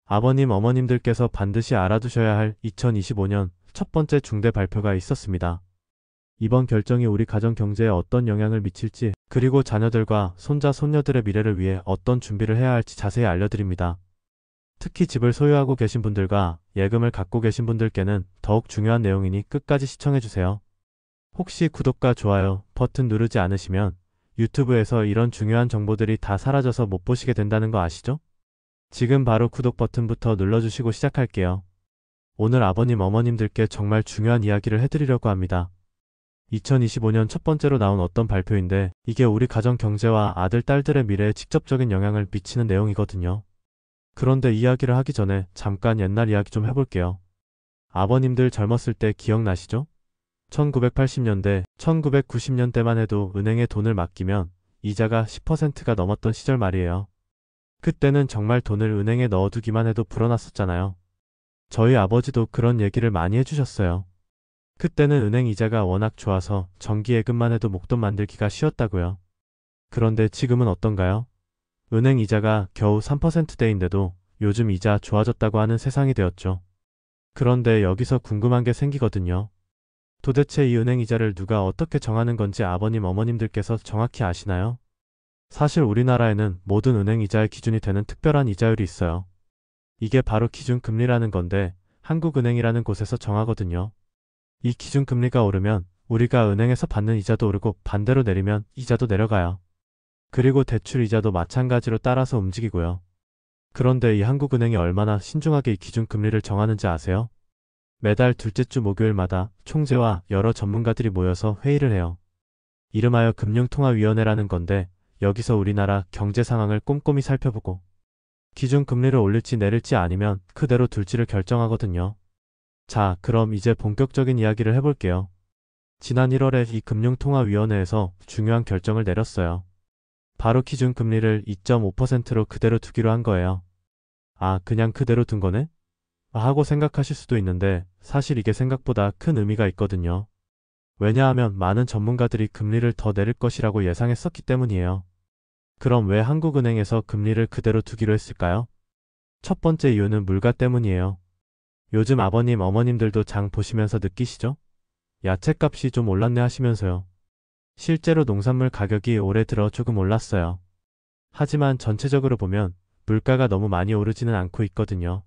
아버님, 어머님들께서 반드시 알아두셔야 할 2025년 첫 번째 중대 발표가 있었습니다. 이번 결정이 우리 가정 경제에 어떤 영향을 미칠지, 그리고 자녀들과 손자, 손녀들의 미래를 위해 어떤 준비를 해야 할지 자세히 알려드립니다. 특히 집을 소유하고 계신 분들과 예금을 갖고 계신 분들께는 더욱 중요한 내용이니 끝까지 시청해주세요. 혹시 구독과 좋아요 버튼 누르지 않으시면 유튜브에서 이런 중요한 정보들이 다 사라져서 못 보시게 된다는 거 아시죠? 지금 바로 구독 버튼부터 눌러주시고 시작할게요. 오늘 아버님, 어머님들께 정말 중요한 이야기를 해드리려고 합니다. 2025년 첫 번째로 나온 어떤 발표인데 이게 우리 가정 경제와 아들, 딸들의 미래에 직접적인 영향을 미치는 내용이거든요. 그런데 이야기를 하기 전에 잠깐 옛날 이야기 좀 해볼게요. 아버님들 젊었을 때 기억나시죠? 1980년대, 1990년대만 해도 은행에 돈을 맡기면 이자가 10%가 넘었던 시절 말이에요. 그때는 정말 돈을 은행에 넣어두기만 해도 불어났었잖아요. 저희 아버지도 그런 얘기를 많이 해주셨어요. 그때는 은행 이자가 워낙 좋아서 정기예금만 해도 목돈 만들기가 쉬웠다고요. 그런데 지금은 어떤가요? 은행 이자가 겨우 3%대인데도 요즘 이자 좋아졌다고 하는 세상이 되었죠. 그런데 여기서 궁금한 게 생기거든요. 도대체 이 은행 이자를 누가 어떻게 정하는 건지 아버님, 어머님들께서 정확히 아시나요? 사실 우리나라에는 모든 은행 이자의 기준이 되는 특별한 이자율이 있어요. 이게 바로 기준금리라는 건데 한국은행이라는 곳에서 정하거든요. 이 기준금리가 오르면 우리가 은행에서 받는 이자도 오르고 반대로 내리면 이자도 내려가요. 그리고 대출 이자도 마찬가지로 따라서 움직이고요. 그런데 이 한국은행이 얼마나 신중하게 이 기준금리를 정하는지 아세요? 매달 둘째 주 목요일마다 총재와 여러 전문가들이 모여서 회의를 해요. 이름하여 금융통화위원회라는 건데 여기서 우리나라 경제 상황을 꼼꼼히 살펴보고 기준금리를 올릴지 내릴지 아니면 그대로 둘지를 결정하거든요. 자, 그럼 이제 본격적인 이야기를 해볼게요. 지난 1월에 이 금융통화위원회에서 중요한 결정을 내렸어요. 바로 기준금리를 2.5%로 그대로 두기로 한 거예요. 아, 그냥 그대로 둔 거네? 하고 생각하실 수도 있는데 사실 이게 생각보다 큰 의미가 있거든요. 왜냐하면 많은 전문가들이 금리를 더 내릴 것이라고 예상했었기 때문이에요. 그럼 왜 한국은행에서 금리를 그대로 두기로 했을까요? 첫 번째 이유는 물가 때문이에요. 요즘 아버님, 어머님들도 장 보시면서 느끼시죠? 야채값이 좀 올랐네 하시면서요. 실제로 농산물 가격이 올해 들어 조금 올랐어요. 하지만 전체적으로 보면 물가가 너무 많이 오르지는 않고 있거든요.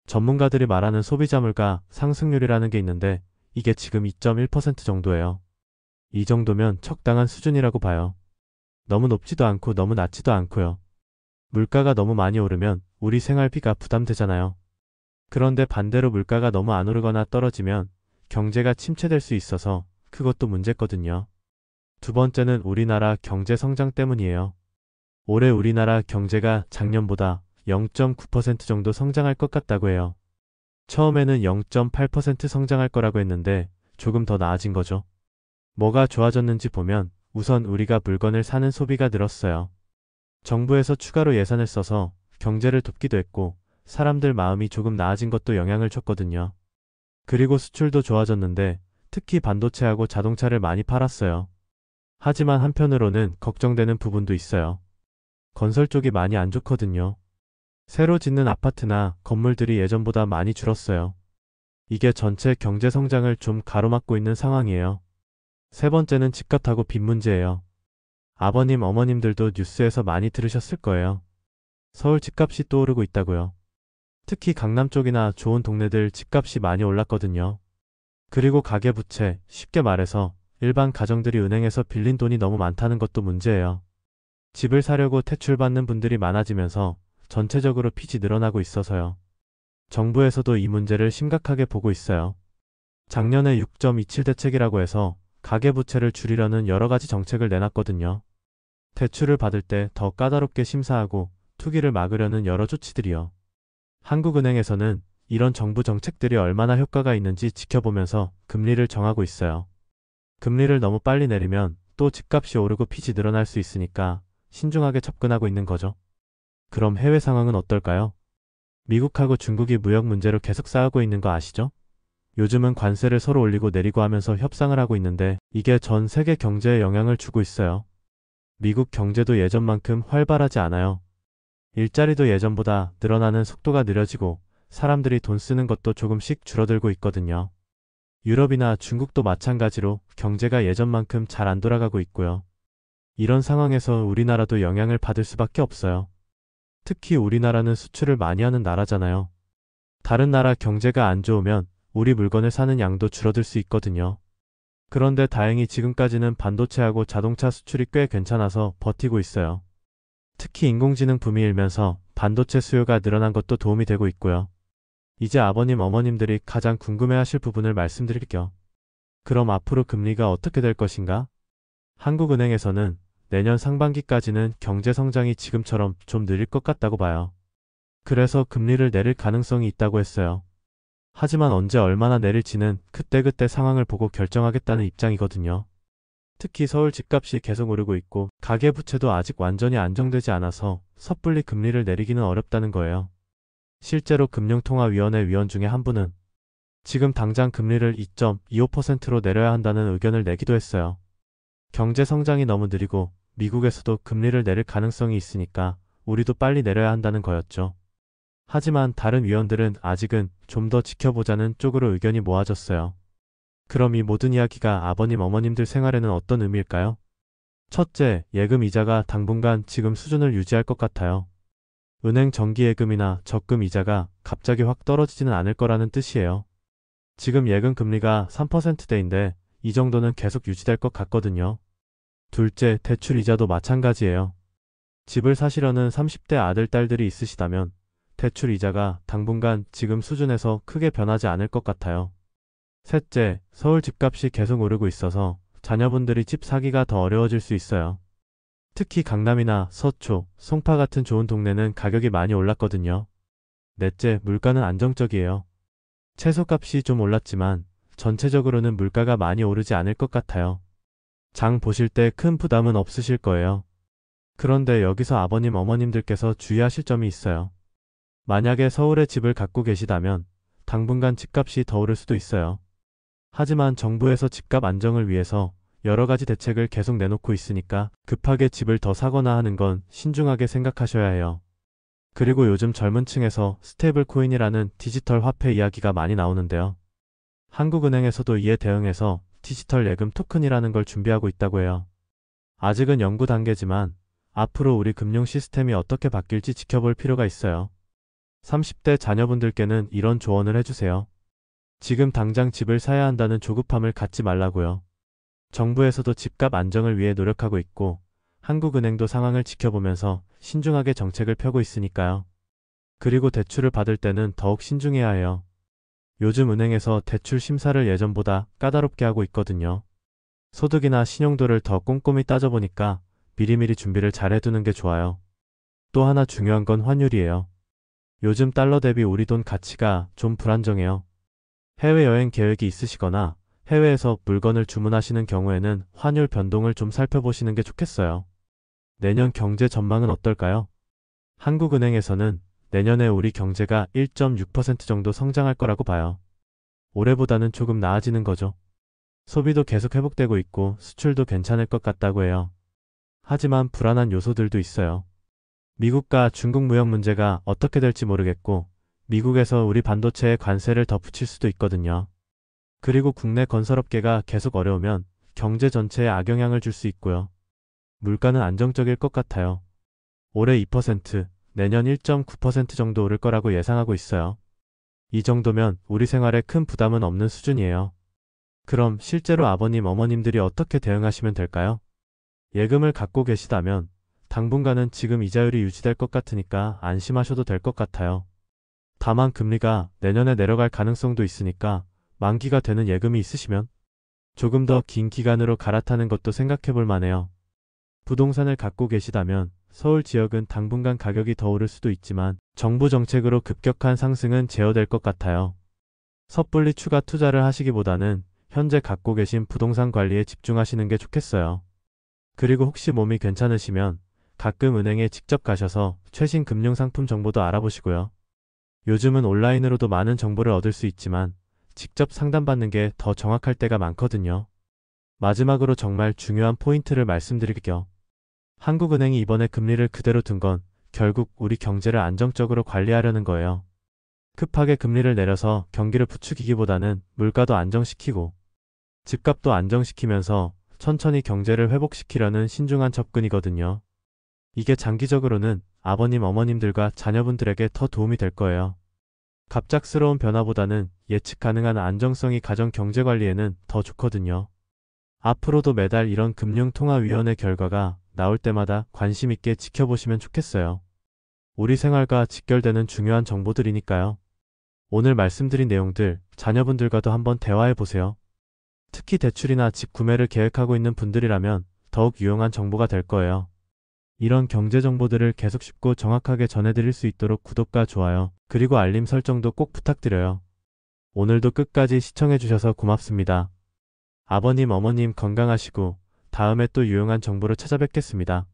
전문가들이 말하는 소비자 물가 상승률이라는 게 있는데 이게 지금 2.1% 정도예요. 이 정도면 적당한 수준이라고 봐요. 너무 높지도 않고 너무 낮지도 않고요. 물가가 너무 많이 오르면 우리 생활비가 부담되잖아요. 그런데 반대로 물가가 너무 안 오르거나 떨어지면 경제가 침체될 수 있어서 그것도 문제거든요. 두 번째는 우리나라 경제 성장 때문이에요. 올해 우리나라 경제가 작년보다 0.9% 정도 성장할 것 같다고 해요. 처음에는 0.8% 성장할 거라고 했는데 조금 더 나아진 거죠. 뭐가 좋아졌는지 보면 우선 우리가 물건을 사는 소비가 늘었어요. 정부에서 추가로 예산을 써서 경제를 돕기도 했고 사람들 마음이 조금 나아진 것도 영향을 줬거든요. 그리고 수출도 좋아졌는데 특히 반도체하고 자동차를 많이 팔았어요. 하지만 한편으로는 걱정되는 부분도 있어요. 건설 쪽이 많이 안 좋거든요. 새로 짓는 아파트나 건물들이 예전보다 많이 줄었어요. 이게 전체 경제 성장을 좀 가로막고 있는 상황이에요. 세 번째는 집값하고 빚 문제예요. 아버님, 어머님들도 뉴스에서 많이 들으셨을 거예요. 서울 집값이 또 오르고 있다고요. 특히 강남 쪽이나 좋은 동네들 집값이 많이 올랐거든요. 그리고 가계부채, 쉽게 말해서 일반 가정들이 은행에서 빌린 돈이 너무 많다는 것도 문제예요. 집을 사려고 대출받는 분들이 많아지면서 전체적으로 빚이 늘어나고 있어서요. 정부에서도 이 문제를 심각하게 보고 있어요. 작년에 6.27 대책이라고 해서 가계부채를 줄이려는 여러 가지 정책을 내놨거든요. 대출을 받을 때 더 까다롭게 심사하고 투기를 막으려는 여러 조치들이요. 한국은행에서는 이런 정부 정책들이 얼마나 효과가 있는지 지켜보면서 금리를 정하고 있어요. 금리를 너무 빨리 내리면 또 집값이 오르고 빚이 늘어날 수 있으니까 신중하게 접근하고 있는 거죠. 그럼 해외 상황은 어떨까요? 미국하고 중국이 무역 문제로 계속 싸우고 있는 거 아시죠? 요즘은 관세를 서로 올리고 내리고 하면서 협상을 하고 있는데 이게 전 세계 경제에 영향을 주고 있어요. 미국 경제도 예전만큼 활발하지 않아요. 일자리도 예전보다 늘어나는 속도가 느려지고 사람들이 돈 쓰는 것도 조금씩 줄어들고 있거든요. 유럽이나 중국도 마찬가지로 경제가 예전만큼 잘 안 돌아가고 있고요. 이런 상황에서 우리나라도 영향을 받을 수밖에 없어요. 특히 우리나라는 수출을 많이 하는 나라잖아요. 다른 나라 경제가 안 좋으면 우리 물건을 사는 양도 줄어들 수 있거든요. 그런데 다행히 지금까지는 반도체하고 자동차 수출이 꽤 괜찮아서 버티고 있어요. 특히 인공지능 붐이 일면서 반도체 수요가 늘어난 것도 도움이 되고 있고요. 이제 아버님, 어머님들이 가장 궁금해하실 부분을 말씀드릴게요. 그럼 앞으로 금리가 어떻게 될 것인가? 한국은행에서는 내년 상반기까지는 경제 성장이 지금처럼 좀 느릴 것 같다고 봐요. 그래서 금리를 내릴 가능성이 있다고 했어요. 하지만 언제 얼마나 내릴지는 그때그때 상황을 보고 결정하겠다는 입장이거든요. 특히 서울 집값이 계속 오르고 있고 가계부채도 아직 완전히 안정되지 않아서 섣불리 금리를 내리기는 어렵다는 거예요. 실제로 금융통화위원회 위원 중에 한 분은 지금 당장 금리를 2.25%로 내려야 한다는 의견을 내기도 했어요. 경제 성장이 너무 느리고 미국에서도 금리를 내릴 가능성이 있으니까 우리도 빨리 내려야 한다는 거였죠. 하지만 다른 위원들은 아직은 좀 더 지켜보자는 쪽으로 의견이 모아졌어요. 그럼 이 모든 이야기가 아버님, 어머님들 생활에는 어떤 의미일까요? 첫째, 예금 이자가 당분간 지금 수준을 유지할 것 같아요. 은행 정기예금이나 적금 이자가 갑자기 확 떨어지지는 않을 거라는 뜻이에요. 지금 예금 금리가 3%대인데 이 정도는 계속 유지될 것 같거든요. 둘째, 대출 이자도 마찬가지예요. 집을 사시려는 30대 아들, 딸들이 있으시다면 대출 이자가 당분간 지금 수준에서 크게 변하지 않을 것 같아요. 셋째, 서울 집값이 계속 오르고 있어서 자녀분들이 집 사기가 더 어려워질 수 있어요. 특히 강남이나 서초, 송파 같은 좋은 동네는 가격이 많이 올랐거든요. 넷째, 물가는 안정적이에요. 채소값이 좀 올랐지만 전체적으로는 물가가 많이 오르지 않을 것 같아요. 장 보실 때 큰 부담은 없으실 거예요. 그런데 여기서 아버님, 어머님들께서 주의하실 점이 있어요. 만약에 서울에 집을 갖고 계시다면 당분간 집값이 더 오를 수도 있어요. 하지만 정부에서 집값 안정을 위해서 여러 가지 대책을 계속 내놓고 있으니까 급하게 집을 더 사거나 하는 건 신중하게 생각하셔야 해요. 그리고 요즘 젊은 층에서 스테이블 코인이라는 디지털 화폐 이야기가 많이 나오는데요. 한국은행에서도 이에 대응해서 디지털 예금 토큰이라는 걸 준비하고 있다고 해요. 아직은 연구 단계지만 앞으로 우리 금융 시스템이 어떻게 바뀔지 지켜볼 필요가 있어요. 30대 자녀분들께는 이런 조언을 해주세요. 지금 당장 집을 사야 한다는 조급함을 갖지 말라고요. 정부에서도 집값 안정을 위해 노력하고 있고 한국은행도 상황을 지켜보면서 신중하게 정책을 펴고 있으니까요. 그리고 대출을 받을 때는 더욱 신중해야 해요. 요즘 은행에서 대출 심사를 예전보다 까다롭게 하고 있거든요. 소득이나 신용도를 더 꼼꼼히 따져보니까 미리미리 준비를 잘 해두는 게 좋아요. 또 하나 중요한 건 환율이에요. 요즘 달러 대비 우리 돈 가치가 좀 불안정해요. 해외여행 계획이 있으시거나 해외에서 물건을 주문하시는 경우에는 환율 변동을 좀 살펴보시는 게 좋겠어요. 내년 경제 전망은 어떨까요? 한국은행에서는 내년에 우리 경제가 1.6% 정도 성장할 거라고 봐요. 올해보다는 조금 나아지는 거죠. 소비도 계속 회복되고 있고 수출도 괜찮을 것 같다고 해요. 하지만 불안한 요소들도 있어요. 미국과 중국 무역 문제가 어떻게 될지 모르겠고 미국에서 우리 반도체에 관세를 더 붙일 수도 있거든요. 그리고 국내 건설업계가 계속 어려우면 경제 전체에 악영향을 줄 수 있고요. 물가는 안정적일 것 같아요. 올해 2%, 내년 1.9% 정도 오를 거라고 예상하고 있어요. 이 정도면 우리 생활에 큰 부담은 없는 수준이에요. 그럼 실제로 아버님, 어머님들이 어떻게 대응하시면 될까요? 예금을 갖고 계시다면 당분간은 지금 이자율이 유지될 것 같으니까 안심하셔도 될 것 같아요. 다만 금리가 내년에 내려갈 가능성도 있으니까 만기가 되는 예금이 있으시면 조금 더 긴 기간으로 갈아타는 것도 생각해 볼 만해요. 부동산을 갖고 계시다면 서울 지역은 당분간 가격이 더 오를 수도 있지만 정부 정책으로 급격한 상승은 제어될 것 같아요. 섣불리 추가 투자를 하시기보다는 현재 갖고 계신 부동산 관리에 집중하시는 게 좋겠어요. 그리고 혹시 몸이 괜찮으시면 가끔 은행에 직접 가셔서 최신 금융상품 정보도 알아보시고요. 요즘은 온라인으로도 많은 정보를 얻을 수 있지만 직접 상담받는 게 더 정확할 때가 많거든요. 마지막으로 정말 중요한 포인트를 말씀드릴게요. 한국은행이 이번에 금리를 그대로 둔 건 결국 우리 경제를 안정적으로 관리하려는 거예요. 급하게 금리를 내려서 경기를 부추기기보다는 물가도 안정시키고 집값도 안정시키면서 천천히 경제를 회복시키려는 신중한 접근이거든요. 이게 장기적으로는 아버님, 어머님들과 자녀분들에게 더 도움이 될 거예요. 갑작스러운 변화보다는 예측 가능한 안정성이 가정 경제 관리에는 더 좋거든요. 앞으로도 매달 이런 금융통화위원회 결과가 나올 때마다 관심 있게 지켜보시면 좋겠어요. 우리 생활과 직결되는 중요한 정보들이니까요. 오늘 말씀드린 내용들 자녀분들과도 한번 대화해 보세요. 특히 대출이나 집 구매를 계획하고 있는 분들이라면 더욱 유용한 정보가 될 거예요. 이런 경제 정보들을 계속 쉽고 정확하게 전해드릴 수 있도록 구독과 좋아요, 그리고 알림 설정도 꼭 부탁드려요. 오늘도 끝까지 시청해주셔서 고맙습니다. 아버님, 어머님 건강하시고 다음에 또 유용한 정보로 찾아뵙겠습니다.